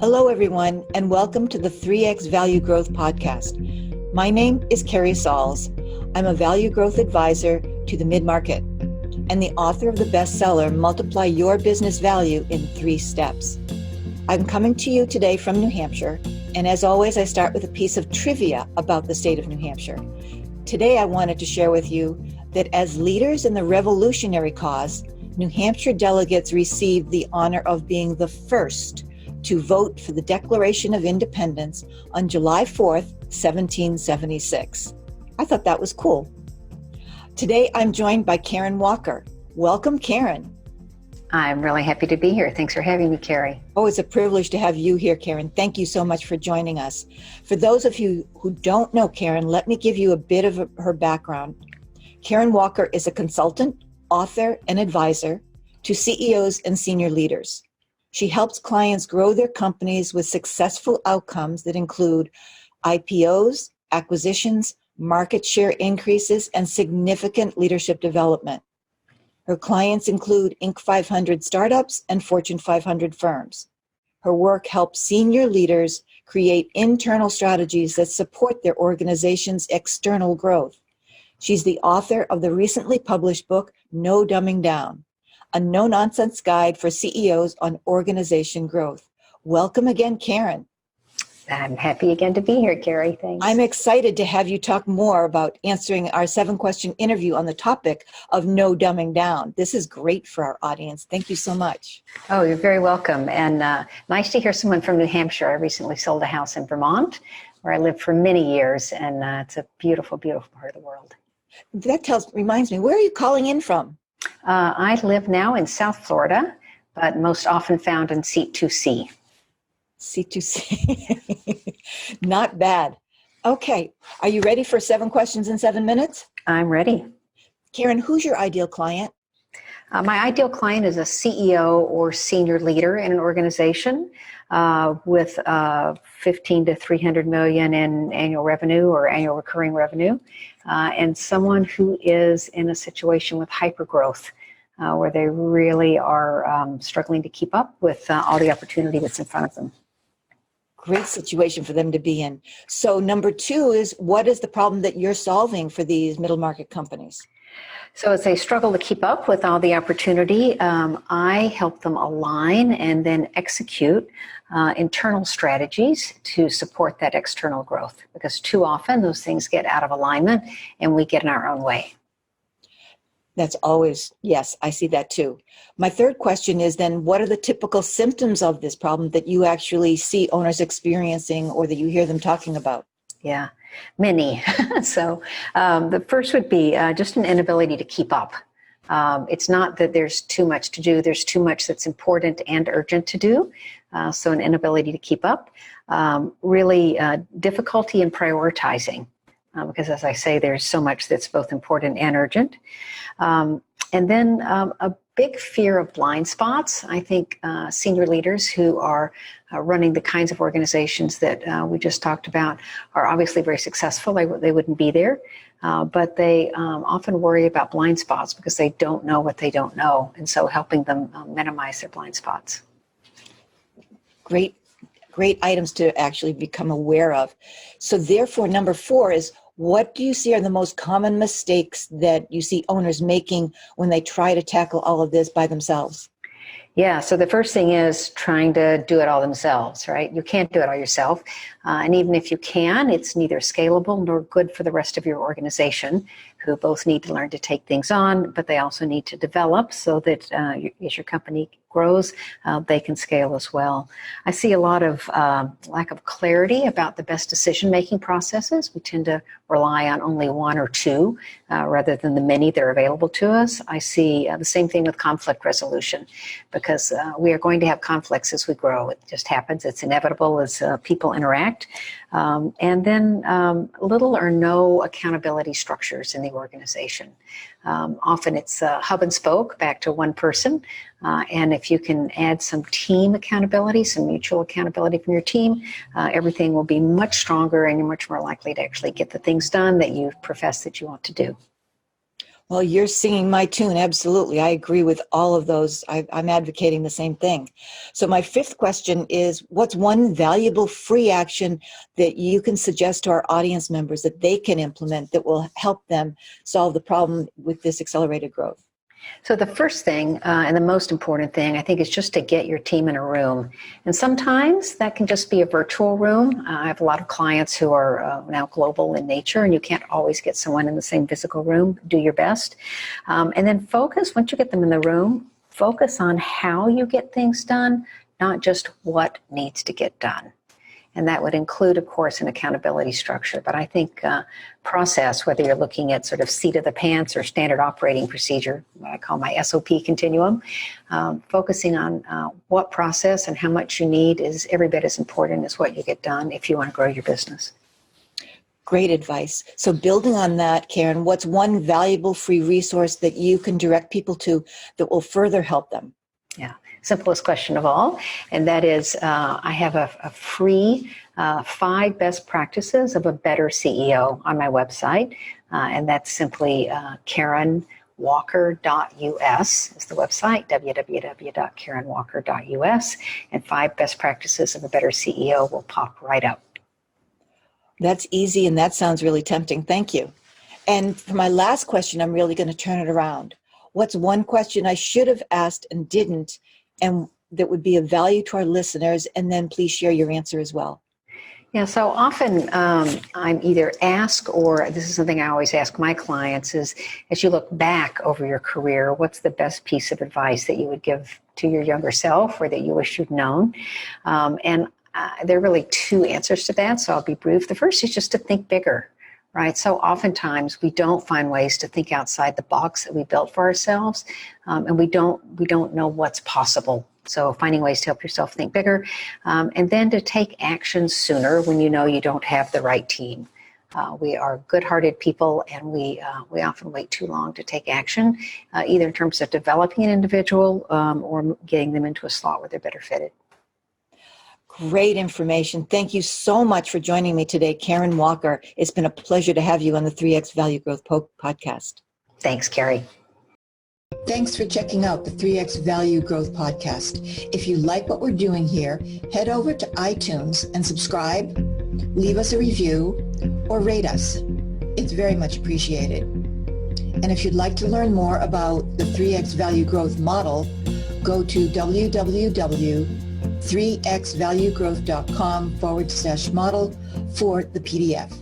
Hello, everyone, and welcome to the 3X Value Growth Podcast. My name is Carrie Sauls. I'm a value growth advisor to the mid-market and the author of the bestseller, Multiply Your Business Value in 3 Steps. I'm coming to you today from New Hampshire, and as always, I start with a piece of trivia about the state of New Hampshire. Today, I wanted to share with you that as leaders in the revolutionary cause, New Hampshire delegates received the honor of being the first to vote for the Declaration of Independence on July 4th, 1776. I thought that was cool. Today, I'm joined by Karen Walker. Welcome, Karen. I'm really happy to be here. Thanks for having me, Carrie. Oh, it's a privilege to have you here, Karen. Thank you so much for joining us. For those of you who don't know Karen, let me give you a bit of her background. Karen Walker is a consultant, author, and advisor to CEOs and senior leaders. She helps clients grow their companies with successful outcomes that include IPOs, acquisitions, market share increases, and significant leadership development. Her clients include Inc. 500 startups and Fortune 500 firms. Her work helps senior leaders create internal strategies that support their organization's external growth. She's the author of the recently published book, No Dumbing Down, a no-nonsense guide for CEOs on organization growth. Welcome again, Karen. I'm happy again to be here, Carrie. Thanks. I'm excited to have you talk more about answering our 7-question interview on the topic of no dumbing down. This is great for our audience. Thank you so much. Oh, you're very welcome. And nice to hear someone from New Hampshire. I recently sold a house in Vermont, where I lived for many years, and it's a beautiful, beautiful part of the world. That reminds me, where are you calling in from? I live now in South Florida, but most often found in C2C. C2C. Not bad. Okay. Are you ready for 7 questions in 7 minutes? I'm ready. Karen, who's your ideal client? My ideal client is a CEO or senior leader in an organization with 15 to 300 million in annual revenue or annual recurring revenue, and someone who is in a situation with hypergrowth, where they really are struggling to keep up with all the opportunity that's in front of them. Great situation for them to be in. So number 2 is, what is the problem that you're solving for these middle market companies? So as they struggle to keep up with all the opportunity, I help them align and then execute internal strategies to support that external growth, because too often those things get out of alignment and we get in our own way. That's always, yes, I see that too. My 3rd question is then, what are the typical symptoms of this problem that you actually see owners experiencing or that you hear them talking about? Yeah, many. So the first would be just an inability to keep up. It's not that there's too much to do. There's too much that's important and urgent to do. So an inability to keep up. Really difficulty in prioritizing. Because as I say, there's so much that's both important and urgent. And then a big fear of blind spots. I think senior leaders who are running the kinds of organizations that we just talked about are obviously very successful. They wouldn't be there. But they often worry about blind spots because they don't know what they don't know. And so helping them minimize their blind spots. Great items to actually become aware of. So therefore, number 4 is, what do you see are the most common mistakes that you see owners making when they try to tackle all of this by themselves? Yeah, so the first thing is trying to do it all themselves, right? You can't do it all yourself. And even if you can, it's neither scalable nor good for the rest of your organization, who both need to learn to take things on, but they also need to develop so that as your company grows, they can scale as well. I see a lot of lack of clarity about the best decision-making processes. We tend to rely on only 1 or 2 rather than the many that are available to us. I see the same thing with conflict resolution, because we are going to have conflicts as we grow. It just happens. It's inevitable as people interact. And then little or no accountability structures in the organization. Often it's hub and spoke back to one person. And if you can add some team accountability, some mutual accountability from your team, everything will be much stronger and you're much more likely to actually get the things done that you profess that you want to do. Well, you're singing my tune. Absolutely. I agree with all of those. I'm advocating the same thing. So my fifth question is, what's one valuable free action that you can suggest to our audience members that they can implement that will help them solve the problem with this accelerated growth? So the first thing and the most important thing, I think, is just to get your team in a room. And sometimes that can just be a virtual room. I have a lot of clients who are now global in nature, and you can't always get someone in the same physical room. Do your best. And then focus, once you get them in the room, focus on how you get things done, not just what needs to get done. And that would include, of course, an accountability structure. But I think process, whether you're looking at sort of seat of the pants or standard operating procedure, what I call my SOP continuum, focusing on what process and how much you need is every bit as important as what you get done if you want to grow your business. Great advice. So building on that, Karen, what's one valuable free resource that you can direct people to that will further help them? Yeah, simplest question of all. And that is, I have a free 5 best practices of a better CEO on my website. And that's simply KarenWalker.us is the website, www.KarenWalker.us. And 5 best practices of a better CEO will pop right up. That's easy, and that sounds really tempting. Thank you. And for my last question, I'm really going to turn it around. What's one question I should have asked and didn't, and that would be of value to our listeners? And then please share your answer as well. Yeah, so often I'm either asked, or this is something I always ask my clients, is as you look back over your career, what's the best piece of advice that you would give to your younger self or that you wish you'd known? And there are really 2 answers to that, so I'll be brief. The first is just to think bigger. Right. So oftentimes we don't find ways to think outside the box that we built for ourselves, and we don't know what's possible. So finding ways to help yourself think bigger, and then to take action sooner when you know you don't have the right team. We are good-hearted people, and we often wait too long to take action, either in terms of developing an individual or getting them into a slot where they're better fitted. Great information. Thank you so much for joining me today, Karen Walker. It's been a pleasure to have you on the 3X Value Growth podcast. Thanks, Carrie. Thanks for checking out the 3X Value Growth podcast. If you like what we're doing here, head over to iTunes and subscribe, leave us a review, or rate us. It's very much appreciated. And if you'd like to learn more about the 3X Value Growth model, go to www.3xvaluegrowth.com/model for the PDF.